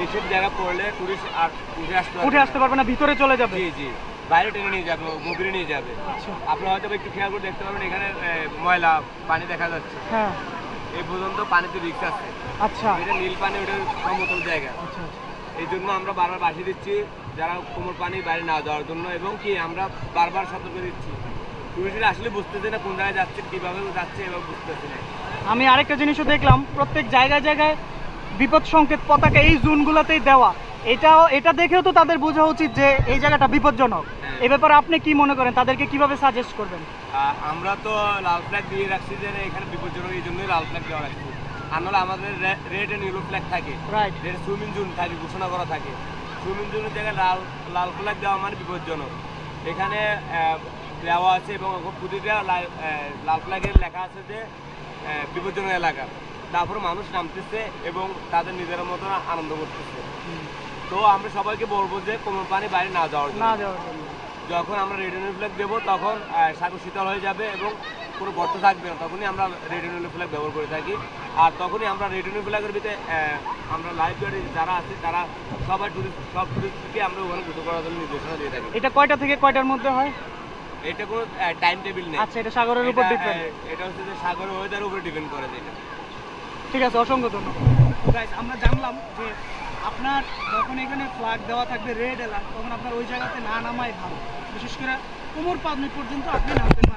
এইসব জায়গা পড়লে টুরিস্ট আর উঠে আসতে পারবে না, ভিতরে চলে যাবে। জি জি, বাইরে টেনে নিয়ে যাবে, মোবিলে নিয়ে যাবে। আপনারা হয়তো একটু খেয়াল করে দেখতে পাবেন এখানে ময়লা পানি দেখা যাচ্ছে। হ্যাঁ, এই পর্যন্ত পানিতে রিস্ক আছে। আচ্ছা, এটা নীল পানি, ওটা সমতল জায়গা। আচ্ছা, এই জন্য আমরা বারবার বাসিয়ে দিচ্ছি যারা কোমর পানি বাইরে না যাওয়ার জন্য, এবং কি আমরা বারবার সতর্ক দিচ্ছি। টুরিস্টরা আসলে বুঝতেছে না কোন জায়গায় যাচ্ছে, কীভাবে যাচ্ছে, এবার বুঝতেছে না। আমি আরেকটা জিনিসও দেখলাম, প্রত্যেক জায়গায় জায়গায় বিপদ সংকেত পতাকা এই জোনগুলোতেই দেওয়া। এটা দেখেও তো তাদের বোঝা উচিত যে এই জায়গাটা বিপজ্জনক। এই ব্যাপারে আপনি কি মনে করেন, তাদেরকে কিভাবে সাজেস্ট করবেন? আমরা তো লাল ফ্ল্যাগ দিয়ে রাখছি যে এখানে বিপজ্জনক, এই জন্যই লাল ফ্ল্যাগ দেওয়া রাখছি। আর নাহলে আমাদের রেড এন্ড ইয়েলো ফ্ল্যাগ থাকে, যেটা সুইমিং জোন থাকে, ঘোষণা করা থাকে। সুইমিং জোনের জায়গায় লাল ফ্ল্যাগ দেওয়া মানে বিপজ্জনক। এখানে দেওয়া আছে এবং প্রতিটা লাল ফ্ল্যাগের লেখা আছে যে বিপজ্জনক এলাকা। তারপর মানুষ নামতেছে এবং তাদের নিজের মতো আনন্দ করতেছে। তো আমরা সবাইকে বলবো যে কোমর পানি বাইরে না যাওয়ার জন্য। যখন আমরা রেড এন্ড ইয়েলো ফ্ল্যাগ দেবো তখন সাগর শীতল হয়ে যাবে এবং কোনো গর্ত থাকবে না, তখনই আমরা রেড এন্ড ইয়েলো ফ্ল্যাগ ব্যবহার করে থাকি। আর তখনই আমরা রেড এন্ড ইয়েলো ফ্ল্যাগের ভিতরে আমরা লাইফ গার্ড যারা আছে তারা সব টুরিস্টকে আমরা ওখানে গোসল করার জন্য নির্দেশনা দিয়ে থাকি। এটা কয়টা থেকে কয়টার মধ্যে হয়? এটা কোনো টাইম টেবিল নেই। আচ্ছা, এটা সাগরের উপর ডিপেন্ড। এটা হচ্ছে যে সাগরের ওয়েদারের উপর ডিপেন্ড করে যেটা। ঠিক আছে, অসংখ্য ধন্যবাদ। গাইস, আমরা জানলাম যে আপনার যখন এখানে ফ্ল্যাগ দেওয়া থাকবে রেড অ্যালার্ট, তখন আপনার ওই জায়গাতে না নামাই ভালো। বিশেষ করে কোমর পানি পর্যন্ত আপনি নামতে পারেন।